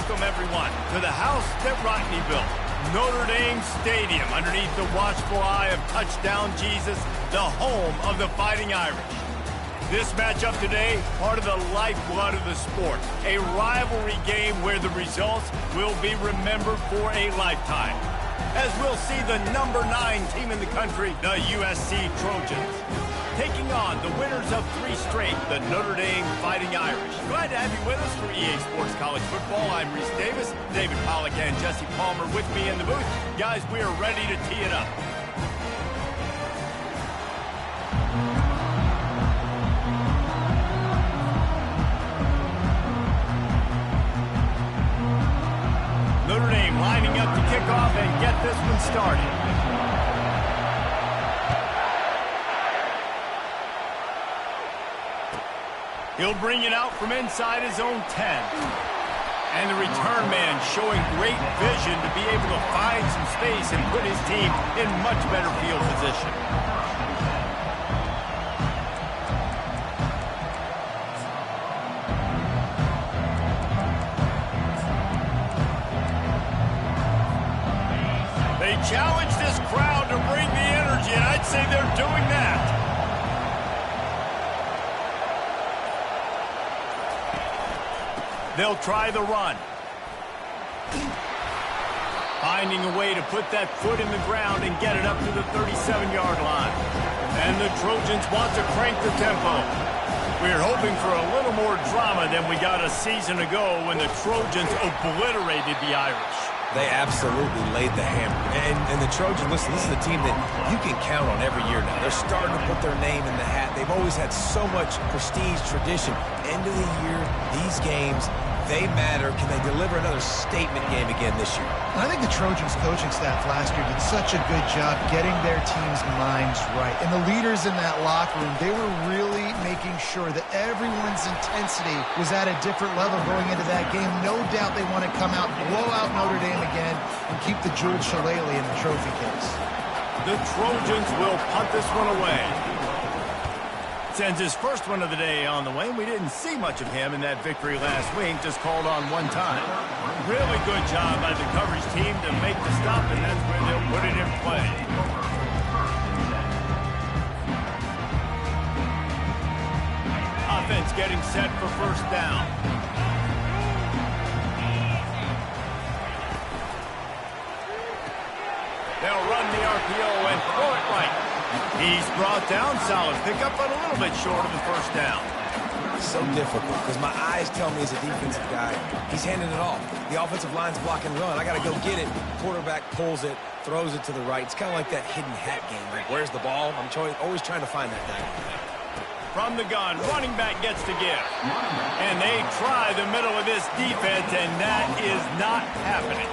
Welcome, everyone, to the house that Rodney built, Notre Dame Stadium, underneath the watchful eye of Touchdown Jesus, the home of the Fighting Irish. This matchup today, part of the lifeblood of the sport, a rivalry game where the results will be remembered for a lifetime. As we'll see the number 9 team in the country, the USC Trojans, taking on the winners of 3 straight, the Notre Dame Fighting Irish. Glad to have you with us for EA Sports College Football. I'm Reese Davis, David Pollack and Jesse Palmer with me in the booth. Guys, we are ready to tee it up. Notre Dame lining up to kick off and get this one started. He'll bring it out from inside his own 10. And the return man showing great vision to be able to find some space and put his team in much better field position. They challenge this crowd to bring the energy, and I'd say they're doing that. They'll try the run. Finding a way to put that foot in the ground and get it up to the 37-yard line. And the Trojans want to crank the tempo. We're hoping for a little more drama than we got a season ago when the Trojans obliterated the Irish. They absolutely laid the hammer. And the Trojans, listen, this is a team that you can count on every year now. They're starting to put their name in the hat. They've always had so much prestige, tradition. End of the year, these games, they matter. Can they deliver another statement game again this year? I think the Trojans coaching staff last year did such a good job getting their team's minds right. And the leaders in that locker room, they were really making sure that everyone's intensity was at a different level going into that game. No doubt they want to come out, blow out Notre Dame again, and keep the jeweled shillelagh in the trophy case. The Trojans will punt this one away. Sends his first one of the day on the way. We didn't see much of him in that victory last week, just called on one time. Really good job by the coverage team to make the stop, and that's where they'll put it in play. Offense getting set for first down. They'll run the RPO and throw it right. He's brought down, solid pickup, but a little bit short of the first down. So difficult because my eyes tell me as a defensive guy, he's handing it off. The offensive line's block and run. I got to go get it. Quarterback pulls it, throws it to the right. It's kind of like that hidden hat game. Like, where's the ball? I'm always trying to find that guy. From the gun, running back gets to give. And they try the middle of this defense, and that is not happening.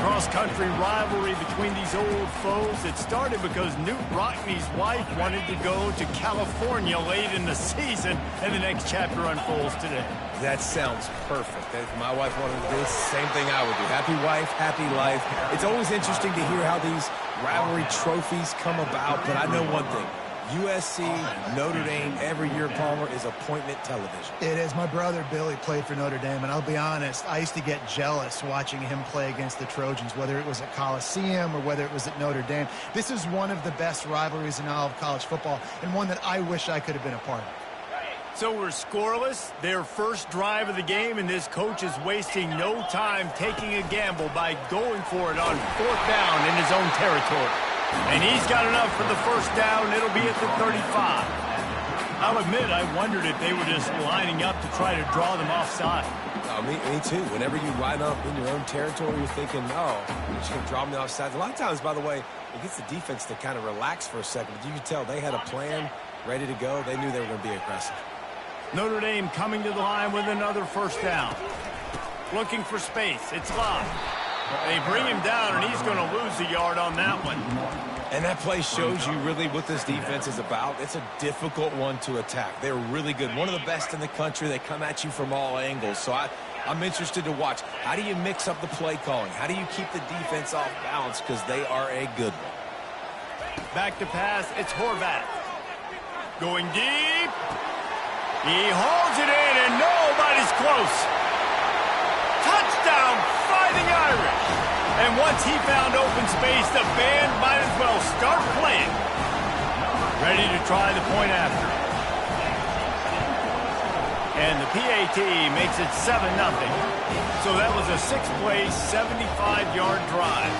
Cross-country rivalry between these old foes. It started because Newt Rockney's wife wanted to go to California late in the season, and the next chapter unfolds today. That sounds perfect. If my wife wanted to do the same thing I would do. Happy wife, happy life. It's always interesting to hear how these rivalry trophies come about, but I know one thing. USC, Notre Dame, every year, Palmer, is appointment television. It is. My brother Billy played for Notre Dame, and I'll be honest, I used to get jealous watching him play against the Trojans, whether it was at Coliseum or whether it was at Notre Dame. This is one of the best rivalries in all of college football, and one that I wish I could have been a part of. So we're scoreless, their first drive of the game, and this coach is wasting no time taking a gamble by going for it on 4th down in his own territory. And he's got enough for the first down. It'll be at the 35. I'll admit, I wondered if they were just lining up to try to draw them offside. Me too. Whenever you line up in your own territory, you're thinking, oh, you're just going to draw them the offside. A lot of times, by the way, it gets the defense to kind of relax for a second. But you can tell they had a plan ready to go. They knew they were going to be aggressive. Notre Dame coming to the line with another first down. Looking for space. It's Love. They bring him down, and he's going to lose a yard on that one. And that play shows you really what this defense is about. It's a difficult one to attack. They're really good. One of the best in the country. They come at you from all angles. So I'm interested to watch. How do you mix up the play calling? How do you keep the defense off balance? Because they are a good one. Back to pass. It's Horvath. Going deep. He hauls it in, and nobody's close. Touchdown! And once he found open space, the band might as well start playing. Ready to try the point after. And the PAT makes it 7-0. So that was a 6-play, 75-yard drive.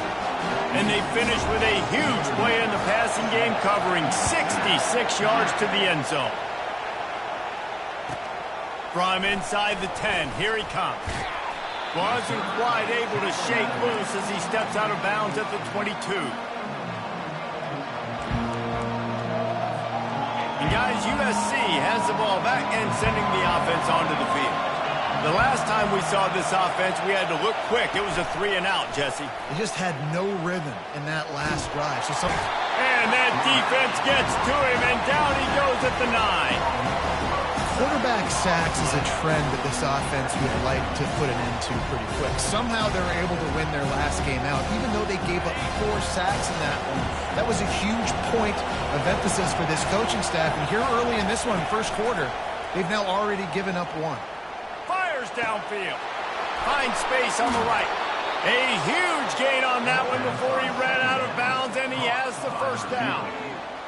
And they finish with a huge play in the passing game, covering 66 yards to the end zone. From inside the 10, here he comes. Wasn't quite able to shake loose as he steps out of bounds at the 22. And guys, USC has the ball back and sending the offense onto the field. The last time we saw this offense, we had to look quick. It was a 3-and-out, Jesse. They just had no rhythm in that last drive. And that defense gets to him, and down he goes at the 9. Quarterback sacks is a trend that this offense would like to put an end to pretty quick. Somehow they were able to win their last game out, even though they gave up 4 sacks in that one. That was a huge point of emphasis for this coaching staff. And here early in this one, first quarter, they've now already given up 1. Fires downfield. Finds space on the right. A huge gain on that one before he ran out of bounds, and he has the first down.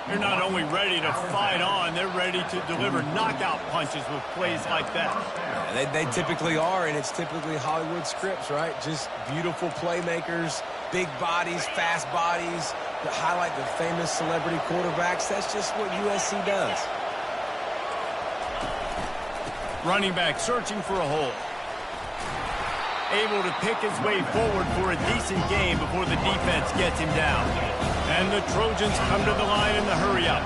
They're not only ready to fight on, they're ready to deliver knockout punches with plays like that. Yeah, they typically are, and it's typically Hollywood scripts, right? Just beautiful playmakers, big bodies, fast bodies that highlight the famous celebrity quarterbacks. That's just what USC does. Running back searching for a hole. Able to pick his way forward for a decent game before the defense gets him down. And the Trojans come to the line in the hurry-up.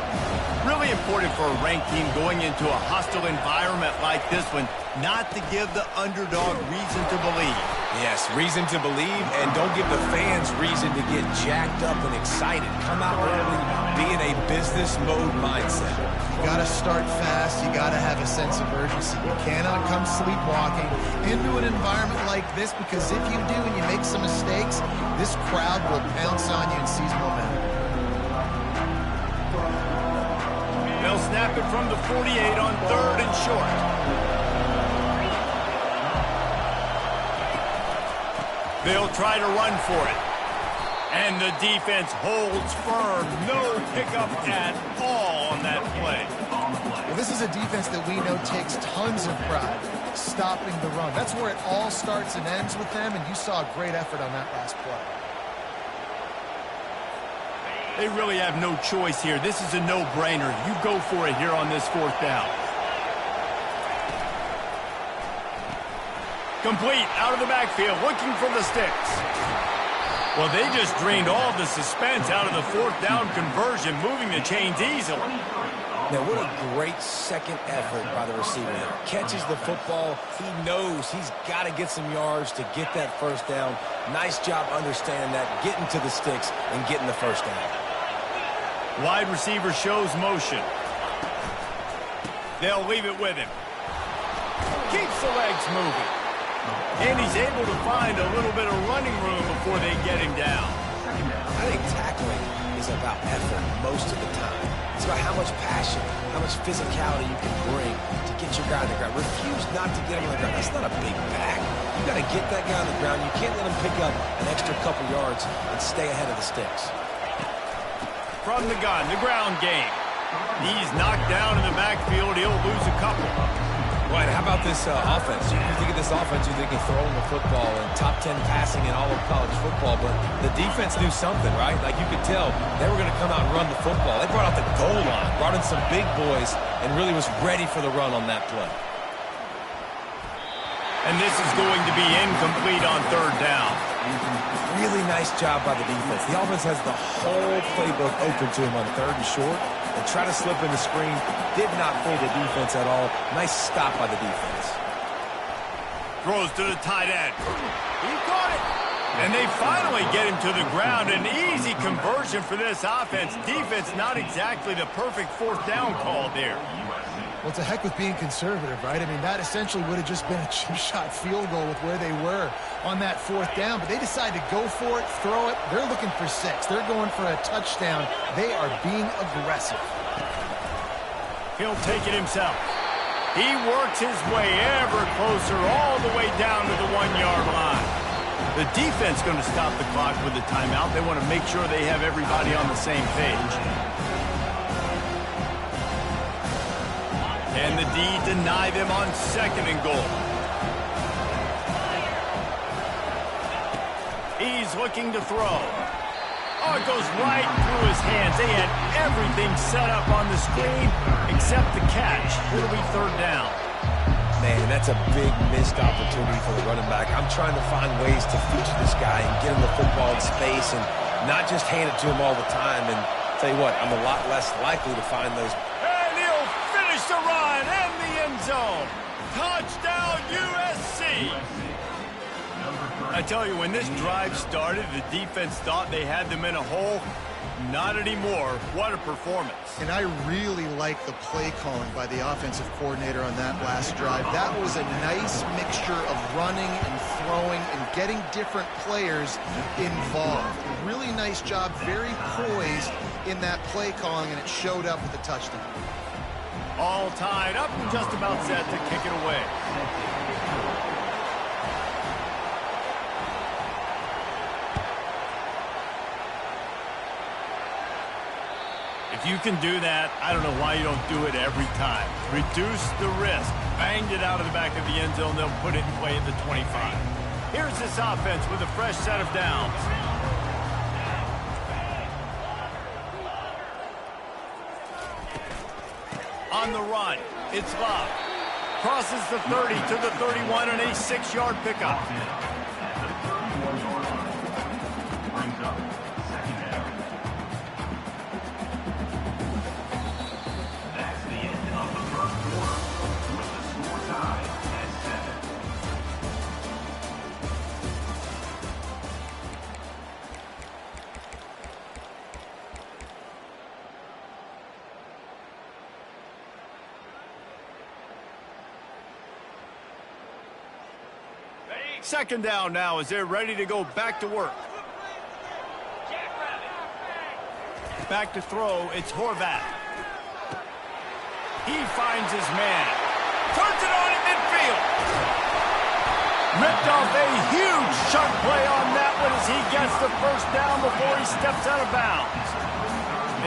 Really important for a ranked team going into a hostile environment like this one, not to give the underdog reason to believe. Yes, reason to believe, and don't give the fans reason to get jacked up and excited. Come out early, be in a business mode mindset. You got to start fast. You got to have a sense of urgency. You cannot come sleepwalking into an environment like this, because if you do and you make some mistakes, this crowd will pounce on you and seize momentum. They'll snap it from the 48 on 3rd and short. They'll try to run for it. And the defense holds firm. No pickup at all on that play. Well, this is a defense that we know takes tons of pride stopping the run. That's where it all starts and ends with them, and you saw a great effort on that last play. They really have no choice here. This is a no-brainer. You go for it here on this 4th down. Complete out of the backfield, looking for the sticks. Well, they just drained all the suspense out of the 4th down conversion, moving the chains easily. Now, what a great second effort by the receiver there. Catches the football. He knows he's got to get some yards to get that first down. Nice job understanding that, getting to the sticks and getting the first down. Wide receiver shows motion. They'll leave it with him. Keeps the legs moving. And he's able to find a little bit of running room before they get him down. I think tackling is about effort most of the time. It's about how much passion, how much physicality you can bring to get your guy on the ground. Refuse not to get him on the ground. That's not a big back. You got to get that guy on the ground. You can't let him pick up an extra couple yards and stay ahead of the sticks. From the gun, the ground game. He's knocked down in the backfield. He'll lose a couple. Right, how about this offense? You think of this offense, you think of throwing the football and top 10 passing in all of college football, but the defense knew something, right? Like you could tell they were going to come out and run the football. They brought out the goal line, brought in some big boys, and really was ready for the run on that play. And this is going to be incomplete on 3rd down. Really nice job by the defense. The offense has the whole playbook open to him on 3rd and short. And try to slip in the screen. Did not fool the defense at all. Nice stop by the defense. Throws to the tight end. He caught it. And they finally get him to the ground. An easy conversion for this offense. Defense not exactly the perfect 4th down call there. Well, it's a heck with being conservative, right? I mean, that essentially would have just been a chip-shot field goal with where they were on that 4th down. But they decided to go for it, throw it. They're looking for 6. They're going for a touchdown. They are being aggressive. He'll take it himself. He works his way ever closer all the way down to the 1-yard line. The defense going to stop the clock with the timeout. They want to make sure they have everybody on the same page. And the D deny them on 2nd and goal. He's looking to throw. Oh, it goes right through his hands. They had everything set up on the screen except the catch. It'll be 3rd down. Man, that's a big missed opportunity for the running back. I'm trying to find ways to feature this guy and get him the football in space and not just hand it to him all the time. And tell you what, I'm a lot less likely to find those. And he'll finish the run in the end zone. Touchdown, USC. I tell you, when this drive started, the defense thought they had them in a hole. Not anymore. What a performance. And I really like the play calling by the offensive coordinator on that last drive. That was a nice mixture of running and throwing and getting different players involved. Really nice job, very poised in that play calling, and it showed up with the touchdown. All tied up and just about set to kick it away. If you can do that, I don't know why you don't do it every time. Reduce the risk. Banged it out of the back of the end zone. They'll put it in play at the 25. Here's this offense with a fresh set of downs. On the run, it's Love. Crosses the 30 to the 31 and a 6-yard pickup. Second down now as they're ready to go back to work. Back to throw, it's Horvath. He finds his man. Turns it on at midfield. Ripped off a huge chunk play on that one as he gets the first down before he steps out of bounds.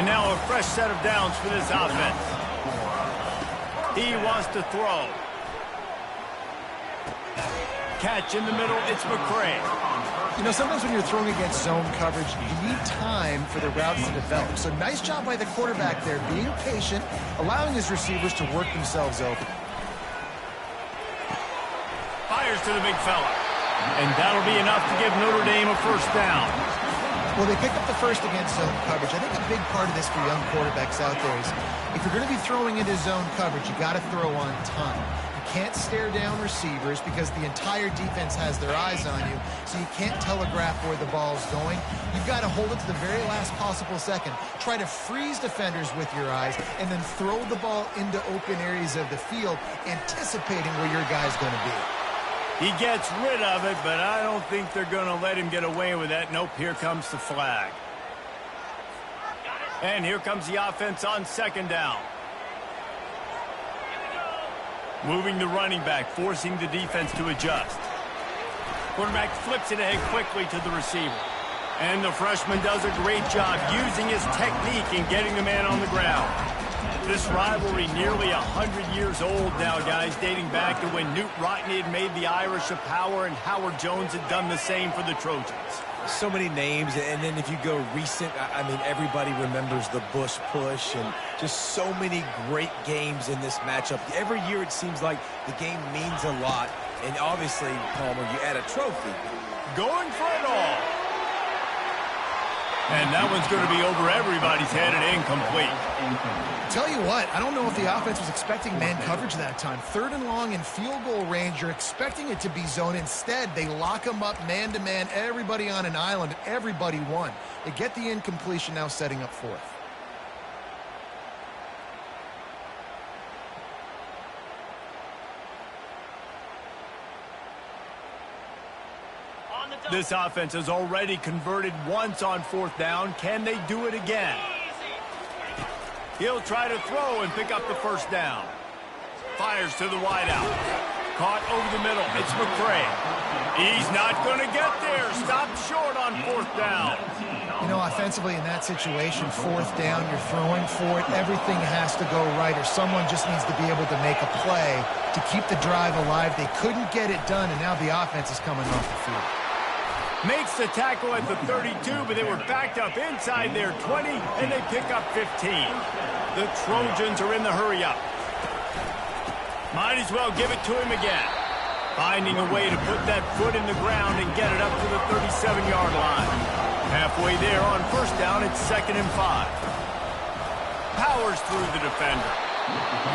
And now a fresh set of downs for this offense. He wants to throw. Catch in the middle, it's McCray. You know, sometimes when you're throwing against zone coverage, you need time for the routes to develop. So nice job by the quarterback there, being patient, allowing his receivers to work themselves open. Fires to the big fella. And that'll be enough to give Notre Dame a first down. Well, they pick up the first against zone coverage. I think a big part of this for young quarterbacks out there is if you're going to be throwing into zone coverage, you got to throw on time. Can't stare down receivers because the entire defense has their eyes on you, so you can't telegraph where the ball's going. You've got to hold it to the very last possible second. Try to freeze defenders with your eyes and then throw the ball into open areas of the field, anticipating where your guy's going to be. He gets rid of it, but I don't think they're going to let him get away with that. Nope, here comes the flag. And here comes the offense on second down. Moving the running back, forcing the defense to adjust. Quarterback flips it ahead quickly to the receiver. And the freshman does a great job using his technique and getting the man on the ground. This rivalry nearly 100 years old now, guys, dating back to when Newt Rockne had made the Irish a power and Howard Jones had done the same for the Trojans. So many names, and then if you go recent, I mean, everybody remembers the Bush push and just so many great games in this matchup. Every year it seems like the game means a lot, and obviously, Palmer, you add a trophy. Going for it all. And that one's going to be over everybody's head and incomplete. Tell you what, I don't know if the offense was expecting man coverage that time. 3rd and long in field goal range, you're expecting it to be zone. Instead, they lock them up man-to-man, everybody on an island, and everybody won. They get the incompletion, now setting up 4th. This offense has already converted once on 4th down. Can they do it again? He'll try to throw and pick up the first down. Fires to the wideout. caught over the middle. It's McCray. He's not going to get there. Stopped short on 4th down. You know, offensively in that situation, 4th down, you're throwing for it. Everything has to go right, or someone just needs to be able to make a play to keep the drive alive. They couldn't get it done, and now the offense is coming off the field. Makes the tackle at the 32, but they were backed up inside their 20, and they pick up 15. The Trojans are in the hurry-up. Might as well give it to him again. Finding a way to put that foot in the ground and get it up to the 37-yard line. Halfway there on 1st down, it's 2nd and 5. Powers through the defender.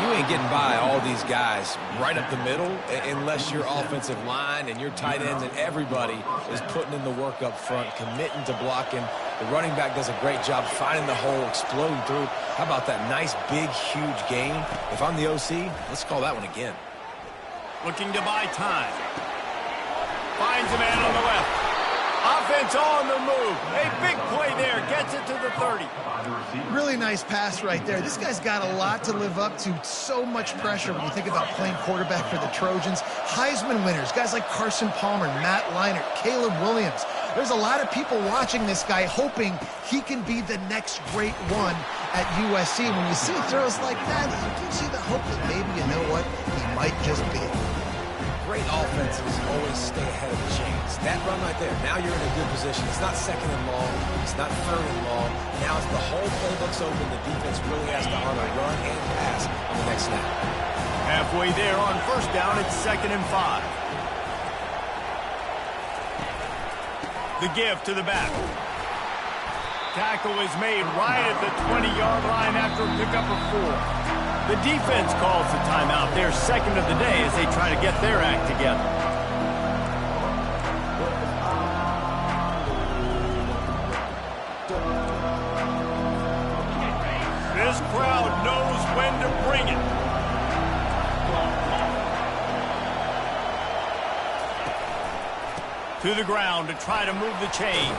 You ain't getting by all these guys right up the middle unless your offensive line and your tight ends and everybody is putting in the work up front, committing to blocking. The running back does a great job finding the hole, exploding through. How about that nice, big, huge gain? If I'm the OC, let's call that one again. Looking to buy time. Finds a man on the left. Offense on the move. A big play there. Gets it to the 30. Really nice pass right there. This guy's got a lot to live up to. So much pressure when you think about playing quarterback for the Trojans. Heisman winners, guys like Carson Palmer, Matt Leinart, Caleb Williams. There's a lot of people watching this guy hoping he can be the next great one at USC. When you see throws like that, it gives you the hope that maybe, you know what, he might just be. Great offenses always stay ahead of the chains. That run right there, now you're in a good position. It's not 2nd and long. It's not 3rd and long. Now it's the whole playbook's open. The defense really has to honor run and pass on the next snap. Halfway there on 1st down, it's 2nd and 5. The give to the back. Tackle is made right at the 20-yard line after a pickup of 4. The defense calls the timeout, their 2nd of the day, as they try to get their act together. This crowd knows when to bring it. To the ground to try to move the chains.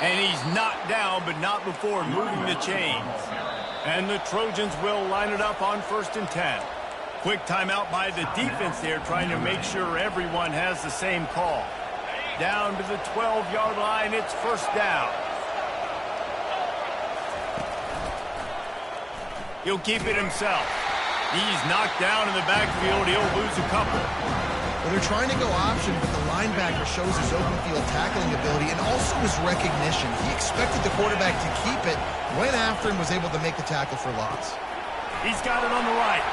And he's knocked down, but not before moving the chains. And the Trojans will line it up on 1st and 10. Quick timeout by the defense there, trying to make sure everyone has the same call. Down to the 12-yard line, it's 1st down. He'll keep it himself. He's knocked down in the backfield. He'll lose a couple. Well, they're trying to go option, but the linebacker shows his open field tackling ability and also his recognition. He expected the quarterback to keep it, went after and was able to make the tackle for loss. He's got it on the right.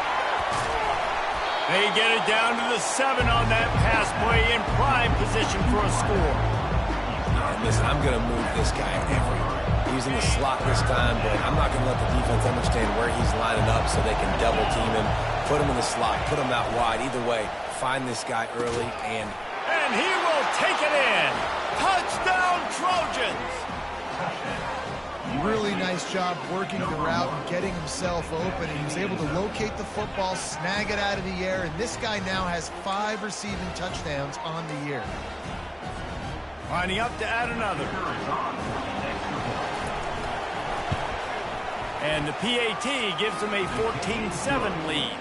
They get it down to the 7 on that pass play in prime position for a score. Listen, I'm going to move this guy everywhere. He's in the slot this time, but I'm not going to let the defense understand where he's lining up so they can double team him, put him in the slot, put him out wide. Either way, find this guy early and he will take it in. Touchdown, Trojans! Really nice job working the route and getting himself open. He was able to locate the football, snag it out of the air, and this guy now has 5 receiving touchdowns on the year. Lining up to add another. And the PAT gives them a 14-7 lead.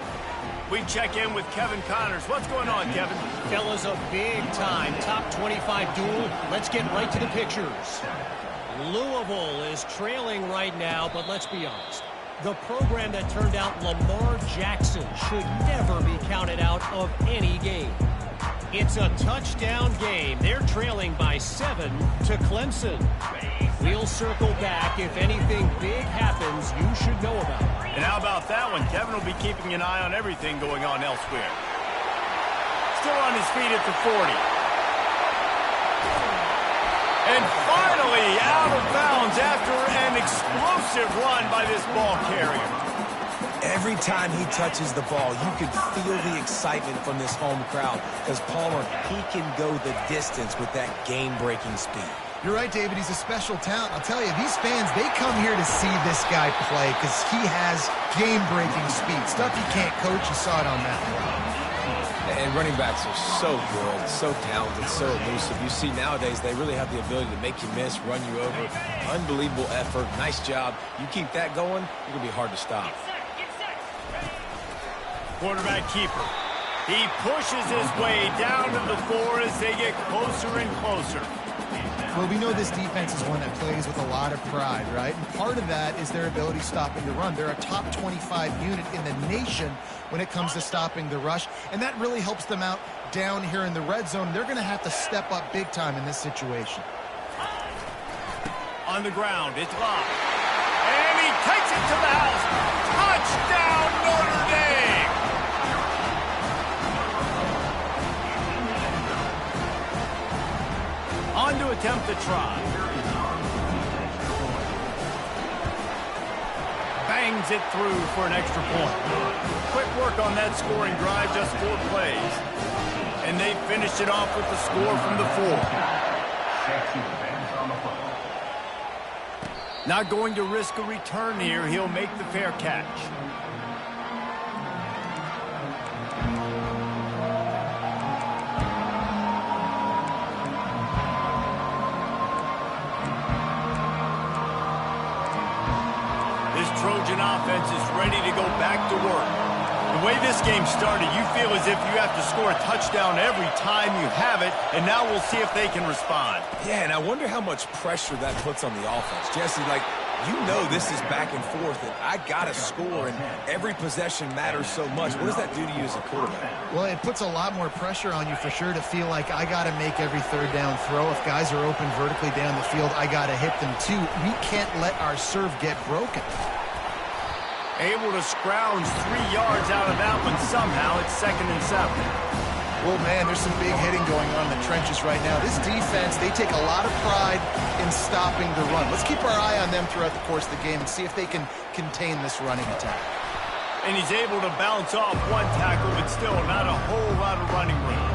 We check in with Kevin Connors. What's going on, Kevin? Fellas, a big-time top 25 duel. Let's get right to the pictures. Louisville is trailing right now, but let's be honest. The program that turned out Lamar Jackson should never be counted out of any game. It's a touchdown game. They're trailing by 7 to Clemson. We'll circle back. If anything big happens, you should know about it. And how about that one? Kevin will be keeping an eye on everything going on elsewhere. Still on his feet at the 40. And finally out of bounds after an explosive run by this ball carrier. every time he touches the ball, you can feel the excitement from this home crowd because Palmer, he can go the distance with that game-breaking speed. You're right, David. He's a special talent. I'll tell you, these fans, they come here to see this guy play because he has game-breaking speed. Stuff you can't coach. You saw it on that one. And running backs are so good, so talented, so elusive. You see nowadays they really have the ability to make you miss, run you over. Unbelievable effort. Nice job. You keep that going, it's going to be hard to stop. Quarterback keeper. He pushes his way down to the floor as they get closer and closer. Well, we know this defense is one that plays with a lot of pride, right? And part of that is their ability stopping the run. They're a top 25 unit in the nation when it comes to stopping the rush, and that really helps them out down here in the red zone. They're going to have to step up big time in this situation. On the ground, it's locked. And he takes it to the house. Touchdown, Notre Dame! On to attempt the try. Bangs it through for an extra point. Quick work on that scoring drive, just 4 plays. And they finished it off with the score from the 4. Not going to risk a return here. He'll make the fair catch. This Trojan offense is ready to go back to work. The way this game started, you feel as if you have to score a touchdown every time you have it, and now we'll see if they can respond. Yeah, and I wonder how much pressure that puts on the offense. Jesse, like, you know this is back and forth, and I got to score, and every possession matters so much. What does that do to you as a quarterback? Well, it puts a lot more pressure on you for sure to feel like I got to make every third down throw. If guys are open vertically down the field, I got to hit them too. We can't let our serve get broken. Able to scrounge 3 yards out of that one somehow. It's 2nd and 7. Well, man, there's some big hitting going on in the trenches right now. This defense, they take a lot of pride in stopping the run. Let's keep our eye on them throughout the course of the game and see if they can contain this running attack. And he's able to bounce off 1 tackle, but still not a whole lot of running room.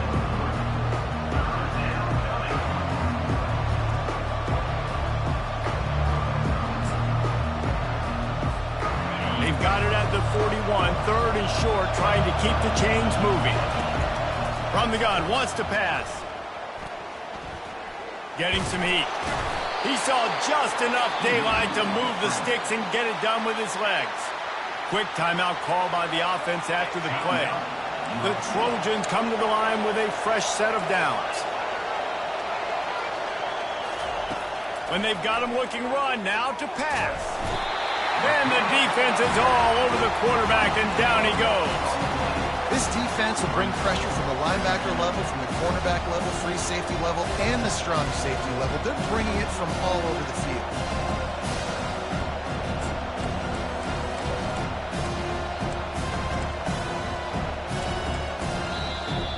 They've got it at the 41, 3rd and short, trying to keep the chains moving. From the gun, wants to pass. Getting some heat. He saw just enough daylight to move the sticks and get it done with his legs. Quick timeout call by the offense after the play. The Trojans come to the line with a fresh set of downs. When they've got him looking run, now to pass. And the defense is all over the quarterback, and down he goes. This defense will bring pressure from the linebacker level, from the cornerback level, free safety level, and the strong safety level. They're bringing it from all over the field.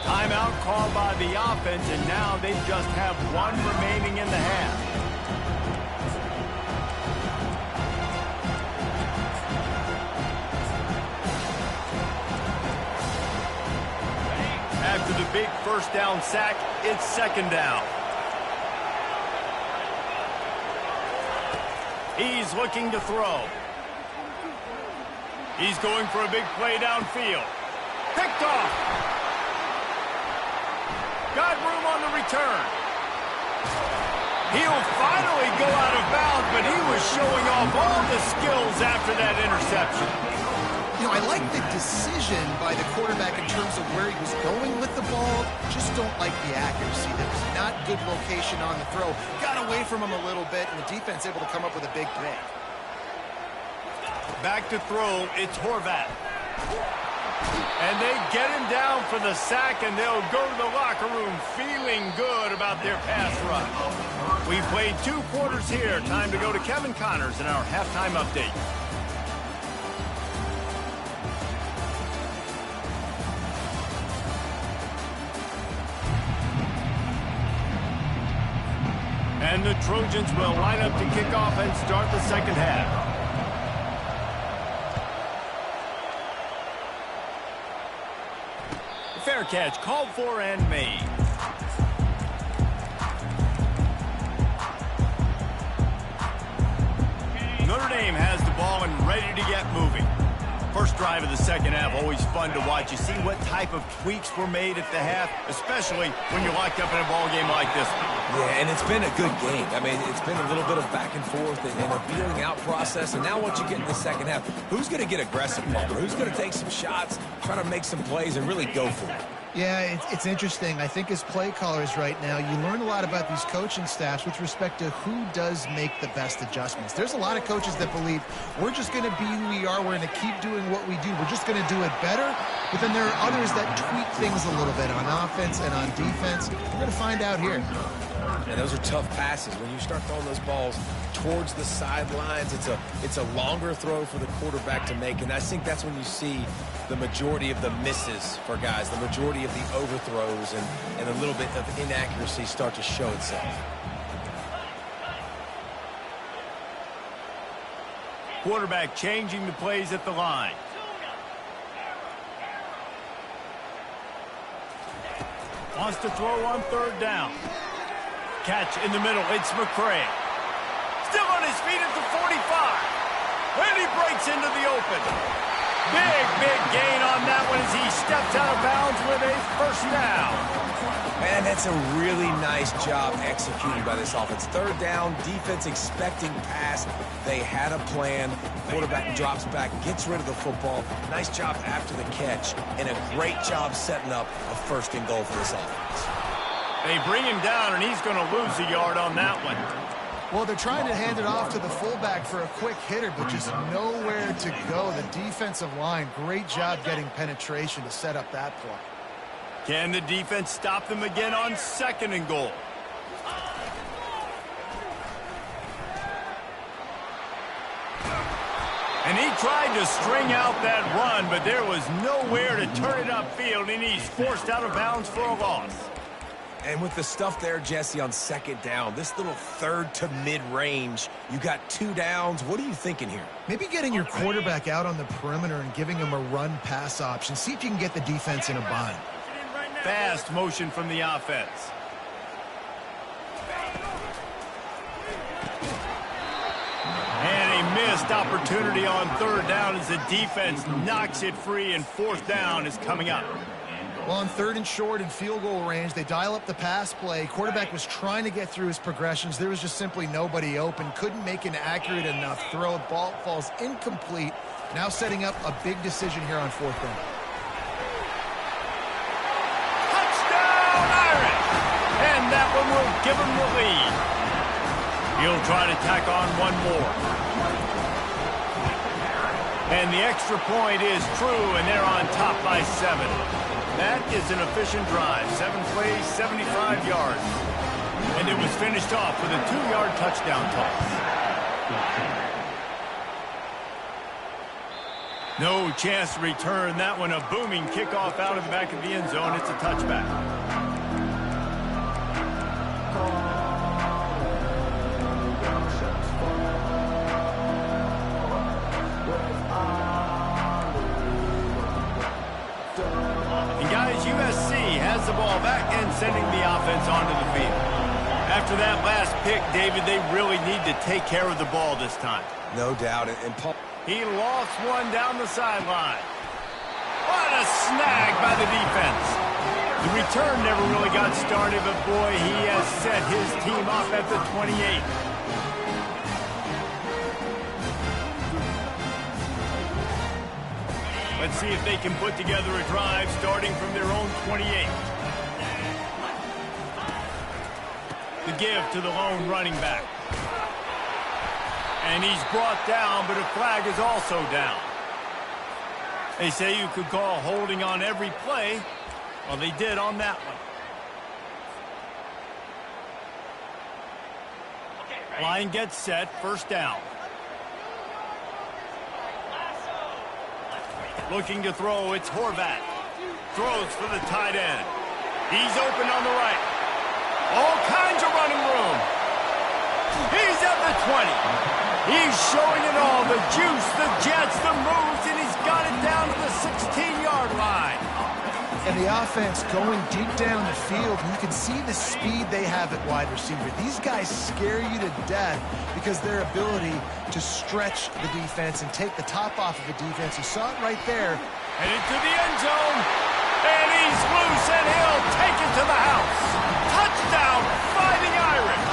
Timeout called by the offense, and now they just have 1 remaining in the half. After the big 1st down sack, it's 2nd down. He's looking to throw. He's going for a big play downfield. Picked off. Got room on the return. He'll finally go out of bounds, but he was showing off all the skills after that interception. You know, I like the decision by the quarterback in terms of where he was going with the ball. Just don't like the accuracy. There was not good location on the throw. Got away from him a little bit, and the defense able to come up with a big play. Back to throw, it's Horvat. And they get him down for the sack, and they'll go to the locker room feeling good about their pass rush. We've played 2 quarters here. Time to go to Kevin Connors in our halftime update. And the Trojans will line up to kick off and start the 2nd half. Fair catch called for and made. Notre Dame has the ball and ready to get moving. First drive of the second half, always fun to watch. You see what type of tweaks were made at the half, especially when you're locked up in a ball game like this one. Yeah, and it's been a good game. I mean, it's been a little bit of back and forth and a feeling out process. And now once you get in the second half, who's going to get aggressive, Palmer? Who's going to take some shots, try to make some plays, and really go for it? Yeah, it's interesting. I think as play callers right now, you learn a lot about these coaching staffs with respect to who does make the best adjustments. There's a lot of coaches that believe we're just going to be who we are. We're going to keep doing what we do. We're just going to do it better. But then there are others that tweak things a little bit on offense and on defense. We're going to find out here. And those are tough passes. When you start throwing those balls towards the sidelines, it's a longer throw for the quarterback to make. And I think that's when you see the majority of the misses for guys, the majority of the overthrows and a little bit of inaccuracy start to show itself. Quarterback changing the plays at the line. Wants to throw on third down. Catch in the middle. It's McCray. Still on his feet at the 45. And he breaks into the open. Big gain on that one as he steps out of bounds with a first down. Man, that's a really nice job executed by this offense. Third down, defense expecting pass. They had a plan. Quarterback drops back, gets rid of the football. Nice job after the catch, and a great job setting up a first and goal for this offense. They bring him down, and he's going to lose a yard on that one. Well, they're trying to hand it off to the fullback for a quick hitter, but just nowhere to go. The defensive line, great job getting penetration to set up that play. Can the defense stop them again on second and goal? And he tried to string out that run, but there was nowhere to turn it upfield, and he's forced out of bounds for a loss. And with the stuff there, Jesse, on second down, this little third to mid-range, you got 2 downs. What are you thinking here? Maybe getting your quarterback out on the perimeter and giving him a run-pass option. See if you can get the defense in a bind. Fast motion from the offense. And a missed opportunity on third down as the defense knocks it free, and fourth down is coming up. Well, on third and short and field goal range, they dial up the pass play. Quarterback was trying to get through his progressions. There was just simply nobody open. Couldn't make an accurate enough throw. Ball falls incomplete. Now setting up a big decision here on fourth down. Touchdown, Irish! And that one will give him the lead. He'll try to tack on one more. And the extra point is true, and they're on top by 7. That is an efficient drive. 7 plays, 75 yards. And it was finished off with a 2-yard touchdown toss. No chance to return that one. A booming kickoff out of the back of the end zone. It's a touchback. USC has the ball back and sending the offense onto the field. After that last pick, David, they really need to take care of the ball this time. No doubt. And Paul, he lost one down the sideline. What a snag by the defense. The return never really got started, but boy, he has set his team up at the 28. Let's see if they can put together a drive starting from their own 28. The give to the lone running back. And he's brought down, but a flag is also down. They say you could call holding on every play. Well, they did on that one. Line gets set, first down. Looking to throw, it's Horvat. Throws for the tight end. He's open on the right. All kinds of running room. He's at the 20. He's showing it all. The juice, the jets, the moves, and he's got it down to the 16-yard line. And the offense going deep down the field, you can see the speed they have at wide receiver. These guys scare you to death because their ability to stretch the defense and take the top off of the defense. You saw it right there. And into the end zone. And he's loose, and he'll take it to the house. Touchdown, Fighting Irish.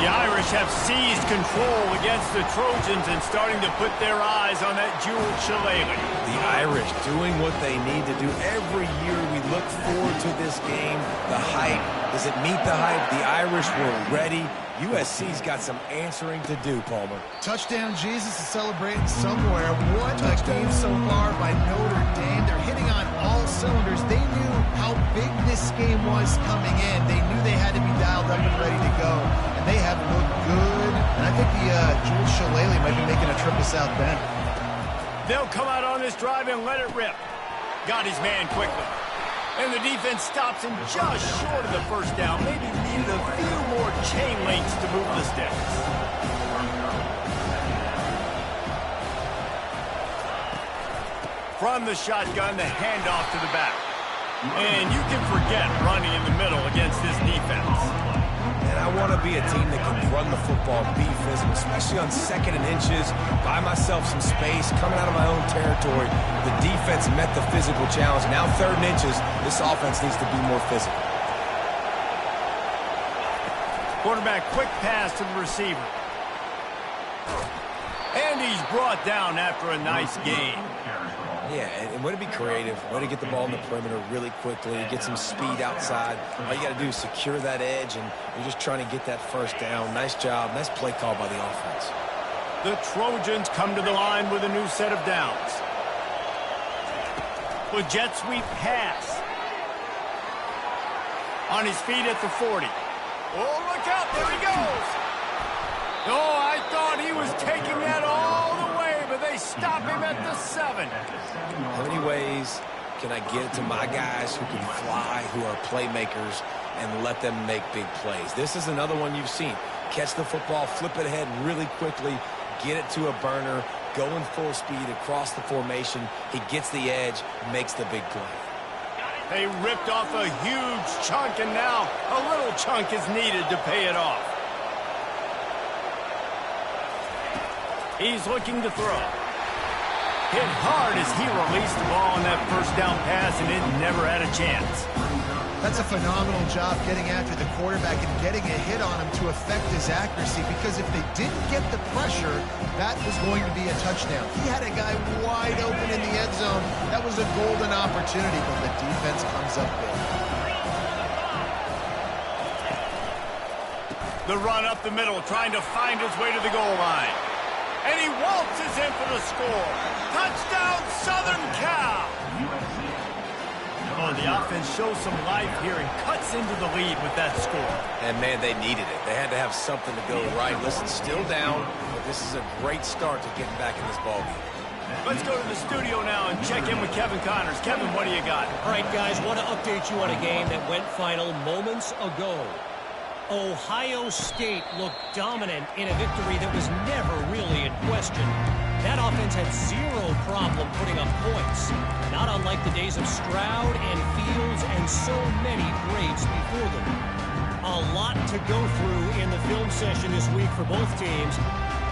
The Irish have seized control against the Trojans and starting to put their eyes on that jeweled shillelagh. The Irish doing what they need to do. Every year we look forward to this game. The hype, does it meet the hype? The Irish were ready. USC's got some answering to do, Palmer. Touchdown Jesus is celebrating somewhere. What a game so far by Notre Dame. They're hitting on all cylinders. They knew how big this game was coming in. They knew they had to be dialed up and ready to go. And they have looked good. And I think the jeweled shillelagh might be making a trip to South Bend. They'll come out on this drive and let it rip. Got his man quickly. And the defense stops him just short of the first down. Maybe needed a few more chain links to move the sticks. From the shotgun, the handoff to the back. And you can forget running in the middle against this defense. And I want to be a team that can run the football, be physical, especially on 2nd and inches, buy myself some space, coming out of my own territory. The defense met the physical challenge. Now 3rd and inches, this offense needs to be more physical. Quarterback, quick pass to the receiver. And he's brought down after a nice gain. Yeah, and way to be creative, way to get the ball in the perimeter really quickly, get some speed outside. All you got to do is secure that edge, and you're just trying to get that first down. Nice job. Nice play call by the offense. The Trojans come to the line with a new set of downs. With jet sweep pass. On his feet at the 40. Oh, look out. There he goes. Oh, I thought he was taking that all the way, but they stop him at the 7. How many ways can I get it to my guys who can fly, who are playmakers, and let them make big plays? This is another one you've seen. Catch the football, flip it ahead really quickly, get it to a burner, go in full speed across the formation. He gets the edge, makes the big play. They ripped off a huge chunk, and now a little chunk is needed to pay it off. He's looking to throw. Hit hard as he released the ball on that first down pass, and it never had a chance. That's a phenomenal job getting after the quarterback and getting a hit on him to affect his accuracy, because if they didn't get the pressure, that was going to be a touchdown. He had a guy wide open in the end zone. That was a golden opportunity, but the defense comes up big. The run up the middle, trying to find his way to the goal line. And he waltzes in for the score. Touchdown, Southern Cal! Oh, the offense shows some life here and cuts into the lead with that score. And, man, they needed it. They had to have something to go right. Listen, still down, but this is a great start to getting back in this ballgame. Let's go to the studio now and check in with Kevin Connors. Kevin, what do you got? All right, guys, want to update you on a game that went final moments ago. Ohio State looked dominant in a victory that was never really in question. That offense had zero problem putting up points, not unlike the days of Stroud and Fields and so many greats before them. A lot to go through in the film session this week for both teams,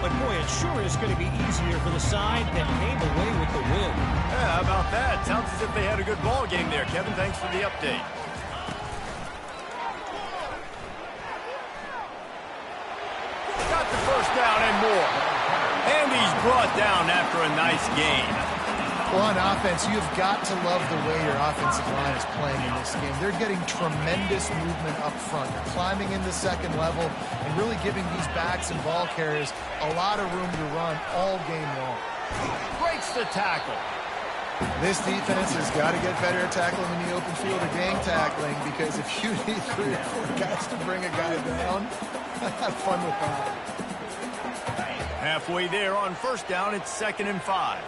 but boy, it sure is going to be easier for the side that came away with the win. Yeah, how about that? Sounds as if they had a good ball game there. Kevin, thanks for the update. Got the first down and more. And he's brought down after a nice gain. Well, on offense, you've got to love the way your offensive line is playing in this game. They're getting tremendous movement up front. They're climbing in the second level and really giving these backs and ball carriers a lot of room to run all game long. Breaks the tackle. This defense has got to get better at tackling in the open field or gang tackling, because if you need 3 or 4 guys to bring a guy down, have fun with that. Halfway there on first down, it's 2nd and 5.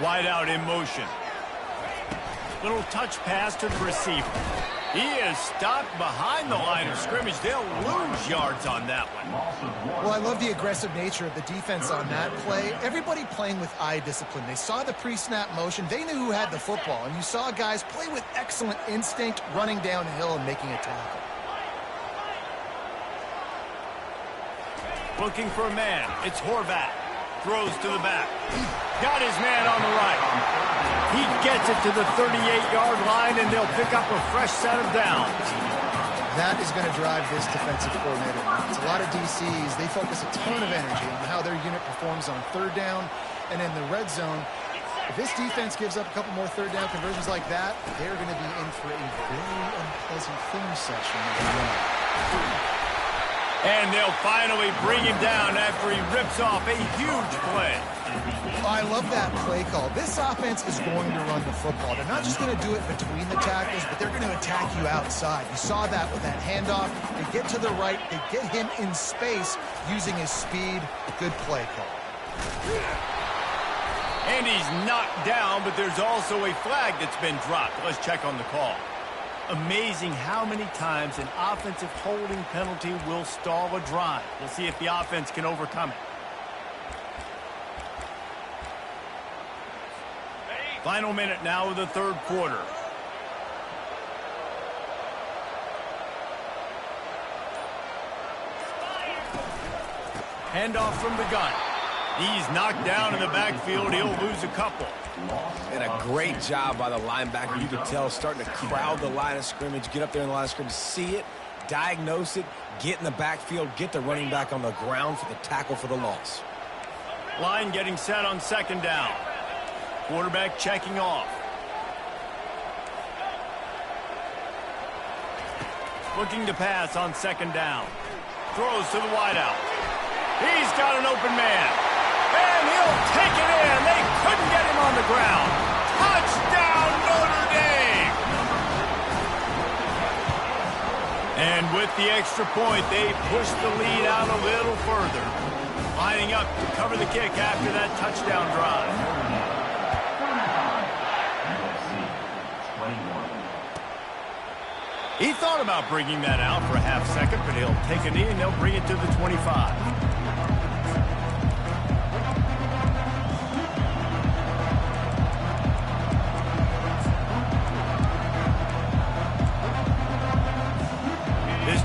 Wide out in motion. Little touch pass to the receiver. He is stopped behind the line of scrimmage. They'll lose yards on that one. Well, I love the aggressive nature of the defense on that play. Everybody playing with eye discipline. They saw the pre-snap motion. They knew who had the football. And you saw guys play with excellent instinct, running downhill and making a tackle. Looking for a man. It's Horvat. Throws to the back. Got his man on the right. He gets it to the 38-yard line, and they'll pick up a fresh set of downs. That is going to drive this defensive coordinator nuts. A lot of DCs, they focus a ton of energy on how their unit performs on third down and in the red zone. If this defense gives up a couple more third down conversions like that, they're going to be in for a very unpleasant film session. And they'll finally bring him down after he rips off a huge play. I love that play call. This offense is going to run the football. They're not just going to do it between the tackles, but they're going to attack you outside. You saw that with that handoff. They get to the right. They get him in space using his speed. Good play call. And he's knocked down, but there's also a flag that's been dropped. Let's check on the call. Amazing how many times an offensive holding penalty will stall a drive. We'll see if the offense can overcome it. Final minute now of the third quarter. Handoff from the gun. He's knocked down in the backfield. He'll lose a couple. And a great job by the linebacker. You could tell starting to crowd the line of scrimmage, get up there in the line of scrimmage, see it, diagnose it, get in the backfield, get the running back on the ground for the tackle for the loss. Line getting set on second down. Quarterback checking off. Looking to pass on second down. Throws to the wideout. He's got an open man. And he'll take it in. They couldn't get him on the ground. Touchdown, Notre Dame! And with the extra point, they push the lead out a little further. Lining up to cover the kick after that touchdown drive. He thought about bringing that out for a half second, but he'll take a knee and they'll bring it to the 25.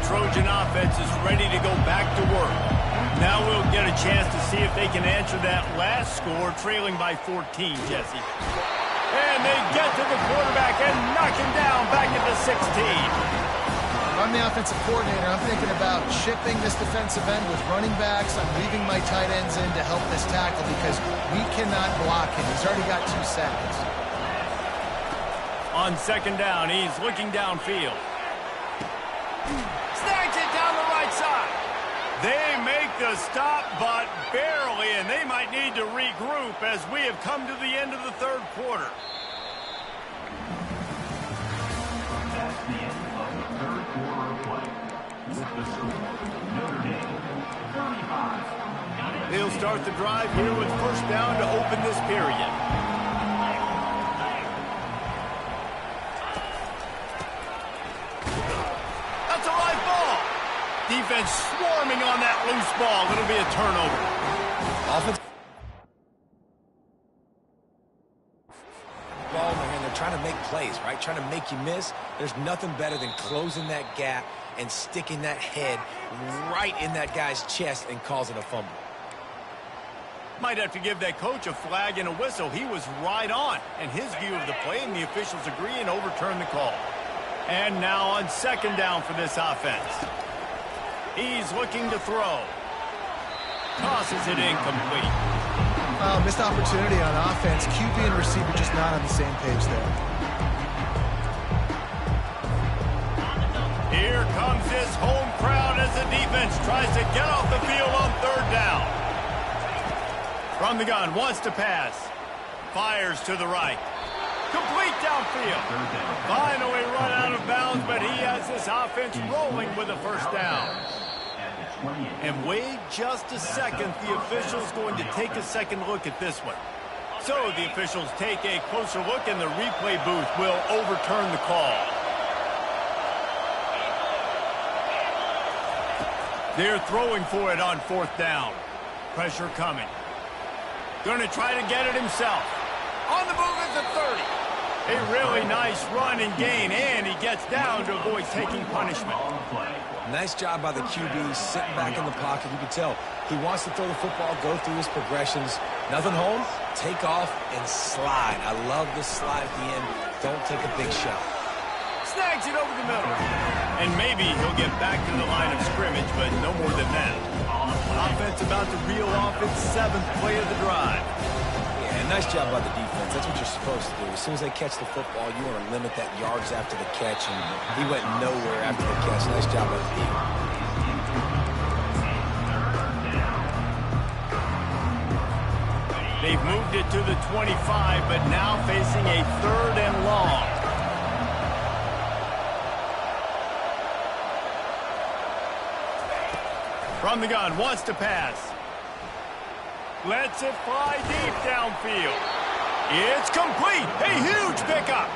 Trojan offense is ready to go back to work. Now we'll get a chance to see if they can answer that last score, trailing by 14, Jesse. And they get to the quarterback and knock him down back at the 16. If I'm the offensive coordinator, I'm thinking about shipping this defensive end with running backs. I'm leaving my tight ends in to help this tackle because we cannot block him. He's already got 2 sacks. On second down, he's looking downfield. Snags it down the right side. They make the stop, but barely, and they might need to regroup as we have come to the end of the third quarter. That's the end of the third quarter of play. With the score, Notre Dame 35. They'll start the drive here with first down to open this period. Defense swarming on that loose ball. It'll be a turnover. Offense. Ball in their hand. They're trying to make plays, right? Trying to make you miss. There's nothing better than closing that gap and sticking that head right in that guy's chest and causing a fumble. Might have to give that coach a flag and a whistle. He was right on, and his view of the play, and the officials agree and overturn the call. And now on second down for this offense. He's looking to throw. Tosses it incomplete. Missed opportunity on offense. QB and receiver just not on the same page there. Here comes his home crowd as the defense tries to get off the field on third down. From the gun, wants to pass. Fires to the right. Complete downfield. Finally run out of bounds, but he has this offense rolling with a first down. And wait just a second. The official's going to take a second look at this one. So the officials take a closer look, and the replay booth will overturn the call. They're throwing for it on 4th down. Pressure coming. Going to try to get it himself. On the move at the 30. A really nice run and gain, and he gets down to avoid taking punishment. Nice job by the QB, sitting back in the pocket. You can tell he wants to throw the football, go through his progressions. Nothing home, take off, and slide. I love the slide at the end. Don't take a big shot. Snags it over the middle. And maybe he'll get back to the line of scrimmage, but no more than that. Offense about to reel off its 7th play of the drive. Yeah, nice job by the defense. That's what you're supposed to do. As soon as they catch the football, you want to limit that yards after the catch, and he went nowhere after the catch. Nice job by the defense. They've moved it to the 25, but now facing a 3rd and long. From the gun, wants to pass. Lets it fly deep downfield. It's complete. A huge pickup.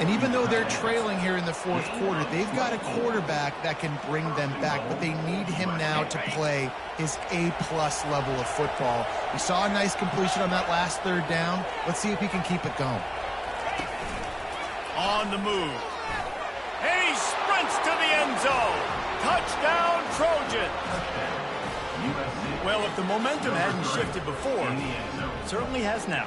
And even though they're trailing here in the 4th quarter, they've got a quarterback that can bring them back, but they need him now to play his A-plus level of football. We saw a nice completion on that last 3rd down. Let's see if he can keep it going. On the move. And he sprints to the end zone. Touchdown, Trojan. Well, if the momentum hadn't shifted before, it certainly has now.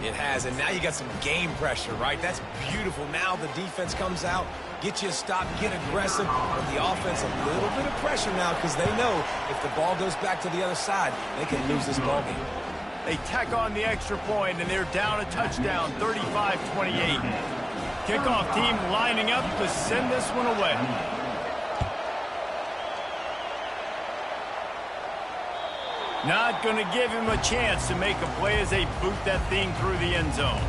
It has, and now you got some game pressure, right? That's beautiful. Now the defense comes out, get you a stop, get aggressive, but the offense a little bit of pressure now because they know if the ball goes back to the other side, they can lose this ball game. They tack on the extra point, and they're down a touchdown, 35-28. Kickoff team lining up to send this one away. Not going to give him a chance to make a play as they boot that thing through the end zone.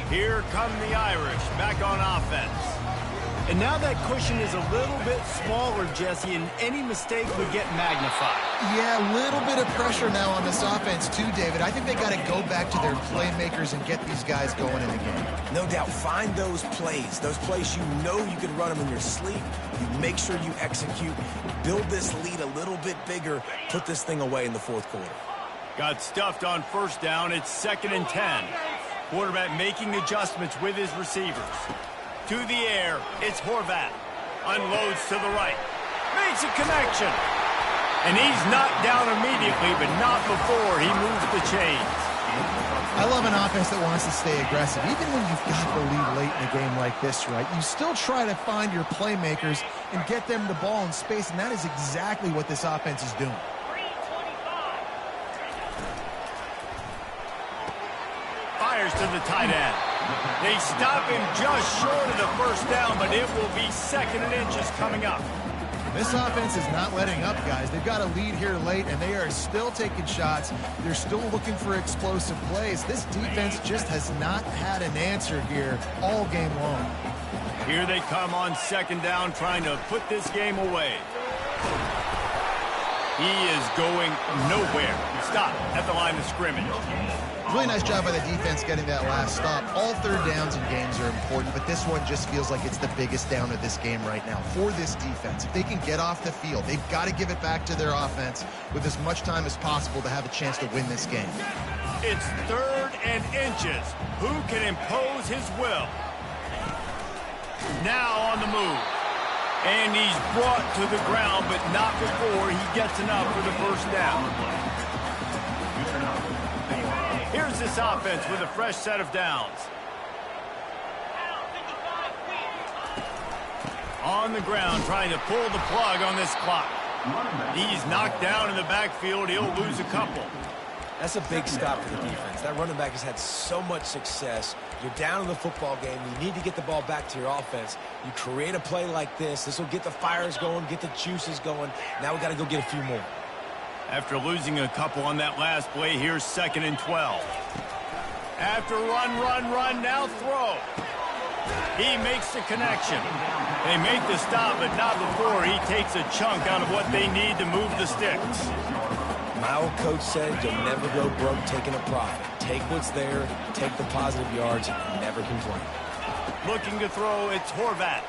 Here come the Irish back on offense. And now that cushion is a little bit smaller, Jesse, and any mistake would get magnified. Yeah, a little bit of pressure now on this offense too, David. I think they got to go back to their playmakers and get these guys going in the game. No doubt. Find those plays you know you can run them in your sleep. You make sure you execute. Build this lead a little bit bigger. Put this thing away in the 4th quarter. Got stuffed on 1st down. It's 2nd and 10. Quarterback making adjustments with his receivers. To the air, it's Horvath. Unloads to the right. Makes a connection. And he's knocked down immediately, but not before he moves the chains. I love an offense that wants to stay aggressive. Even when you've got the lead late in a game like this, right, you still try to find your playmakers and get them the ball in space, and that is exactly what this offense is doing. Fires to the tight end. They stop him just short of the 1st down, but it will be 2nd and inches coming up. This offense is not letting up, guys. They've got a lead here late, and they are still taking shots. They're still looking for explosive plays. This defense just has not had an answer here all game long. Here they come on 2nd down, trying to put this game away. He is going nowhere. Stop at the line of scrimmage. Really nice job by the defense getting that last stop. All 3rd downs in games are important, but this one just feels like it's the biggest down of this game right now for this defense. If they can get off the field, they've got to give it back to their offense with as much time as possible to have a chance to win this game. It's 3rd and inches. Who can impose his will? Now on the move. And he's brought to the ground, but not before he gets enough for the 1st down. Here's this offense with a fresh set of downs. On the ground, trying to pull the plug on this clock. He's knocked down in the backfield. He'll lose a couple. That's a big stop for the defense. That running back has had so much success. You're down in the football game. You need to get the ball back to your offense. You create a play like this. This will get the fires going, get the juices going. Now we got to go get a few more. After losing a couple on that last play, here's 2nd and 12. After run, now throw. He makes the connection. They make the stop, but not before he takes a chunk out of what they need to move the sticks. My old coach said you'll never go broke taking a profit. Take what's there, take the positive yards, and never complain. Looking to throw, it's Horvat.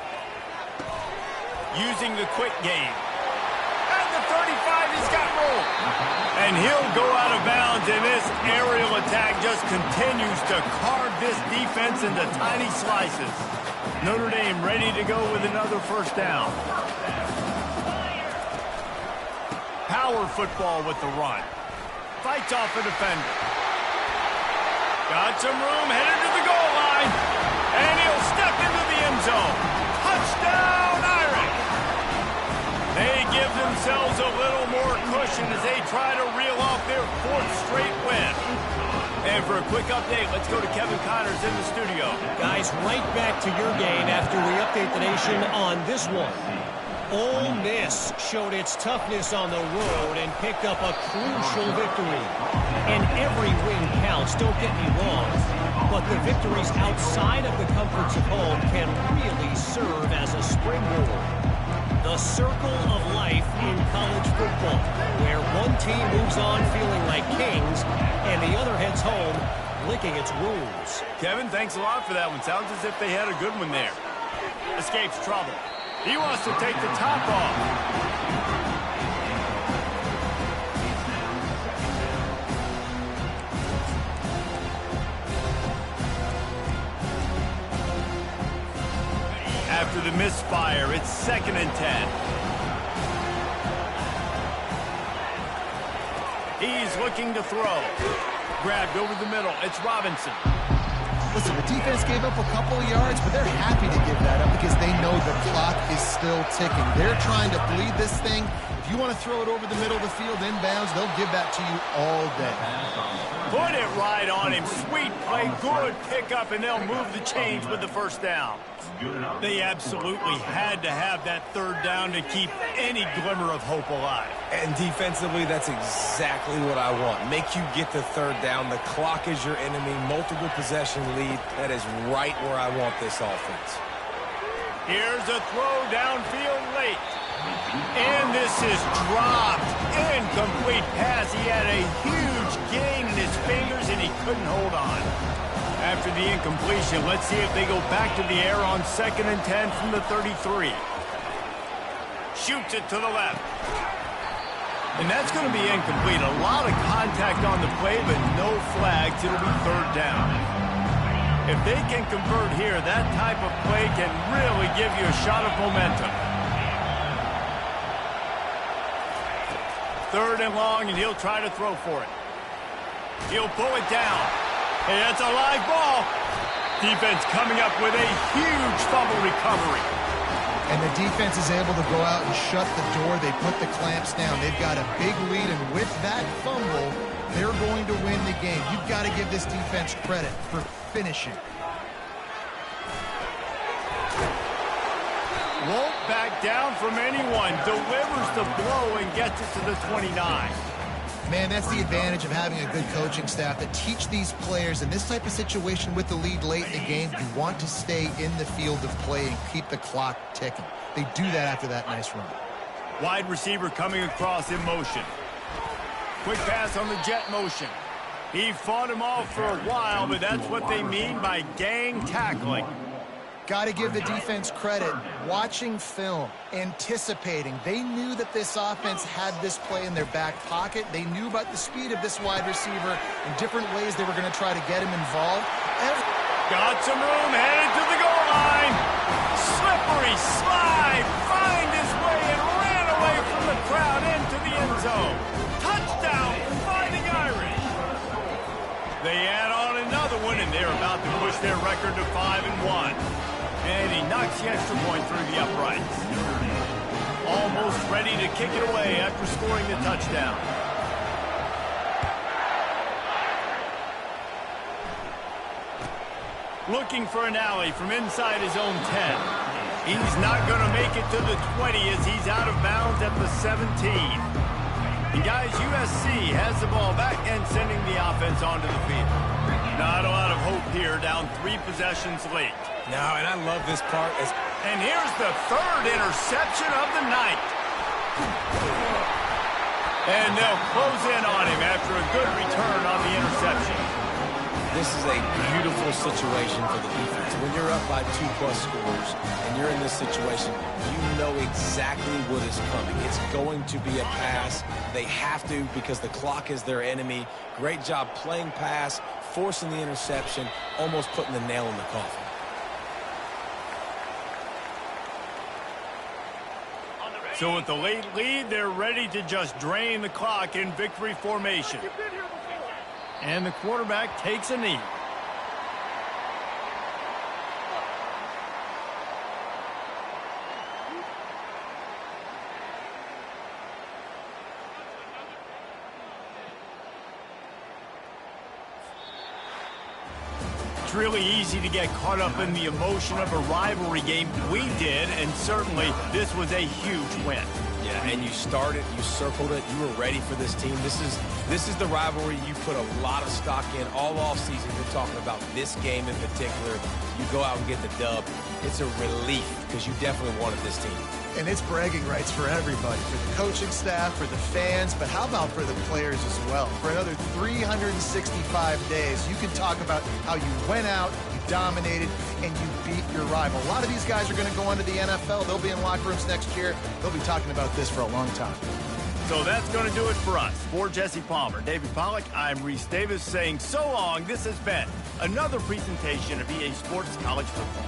Using the quick game. At the 35, he's got room. And he'll go out of bounds, and this aerial attack just continues to carve this defense into tiny slices. Notre Dame ready to go with another first down. Power football with the run. Fights off a defender. Got some room, headed to the goal line. And he'll step into the end zone. Touchdown, Irish! They give themselves a little more cushion as they try to reel off their fourth straight win. And for a quick update, let's go to Kevin Connors in the studio. Guys, right back to your game after we update the nation on this one. Ole Miss showed its toughness on the road and picked up a crucial victory. And every win counts, don't get me wrong. But the victories outside of the comforts of home can really serve as a springboard. The circle of life in college football, where one team moves on feeling like kings and the other heads home licking its wounds. Kevin, thanks a lot for that one. Sounds as if they had a good one there. Escapes trouble. He wants to take the top off. After the misfire, it's 2nd and 10. He's looking to throw. Grabbed over the middle. It's Robinson. Listen, the defense gave up a couple of yards, but they're happy to give that up because they know the clock is still ticking. They're trying to bleed this thing. If you want to throw it over the middle of the field inbounds, they'll give that to you all day. Put it right on him. Sweet play, good pickup, and they'll move the chains with the first down. They absolutely had to have that third down to keep any glimmer of hope alive. And defensively, that's exactly what I want. Make you get the third down. The clock is your enemy. Multiple possession lead. That is right where I want this offense. Here's a throw downfield late. And this is dropped. Incomplete pass. He had a huge gain in his fingers, and he couldn't hold on. After the incompletion, let's see if they go back to the air on 2nd and 10 from the 33. Shoots it to the left. And that's going to be incomplete. A lot of contact on the play, but no flags. It'll be third down. If they can convert here, that type of play can really give you a shot of momentum. 3rd and long, and he'll try to throw for it. He'll pull it down. Hey, that's a live ball. Defense coming up with a huge fumble recovery. And the defense is able to go out and shut the door. They put the clamps down. They've got a big lead, and with that fumble, they're going to win the game. You've got to give this defense credit for finishing. Won't back down from anyone. Delivers the blow and gets it to the 29. Man, that's the advantage of having a good coaching staff that teach these players in this type of situation with the lead late in the game. You want to stay in the field of play and keep the clock ticking. They do that after that nice run. Wide receiver coming across in motion. Quick pass on the jet motion. He fought him off for a while, but that's what they mean by gang tackling. Got to give the defense credit. Watching film, anticipating. They knew that this offense had this play in their back pocket. They knew about the speed of this wide receiver in different ways they were going to try to get him involved. Got some room, headed to the goal line. Slippery slide, find his way and ran away from the crowd into the end zone. Touchdown, Fighting Irish. They add on another one, and they're about to push their record to 5-1. And he knocks the extra point through the uprights. Almost ready to kick it away after scoring the touchdown. Looking for an alley from inside his own 10. He's not going to make it to the 20 as he's out of bounds at the 17. And guys, USC has the ball back and sending the offense onto the field. Not a lot of hope here, down 3 possessions late. No, and I love this part. And here's the third interception of the night. And they'll close in on him after a good return on the interception. This is a beautiful situation for the defense. When you're up by 2+ scores and you're in this situation, you know exactly what is coming. It's going to be a pass. They have to because the clock is their enemy. Great job playing pass, forcing the interception, almost putting the nail in the coffin. So with the late lead, they're ready to just drain the clock in victory formation. And the quarterback takes a knee. It's really easy to get caught up in the emotion of a rivalry game. We did, and certainly this was a huge win. Yeah, and you started, you circled it, you were ready for this team. This is the rivalry you put a lot of stock in all offseason. You're talking about this game in particular. You go out and get the dub. It's a relief because you definitely wanted this team. And it's bragging rights for everybody, for the coaching staff, for the fans, but how about for the players as well? For another 365 days, you can talk about how you went out, you dominated, and you beat your rival. A lot of these guys are going to go on to the NFL. They'll be in locker rooms next year. They'll be talking about this for a long time. So that's going to do it for us. For Jesse Palmer, David Pollack, I'm Reese Davis saying so long. This has been another presentation of EA Sports College Football.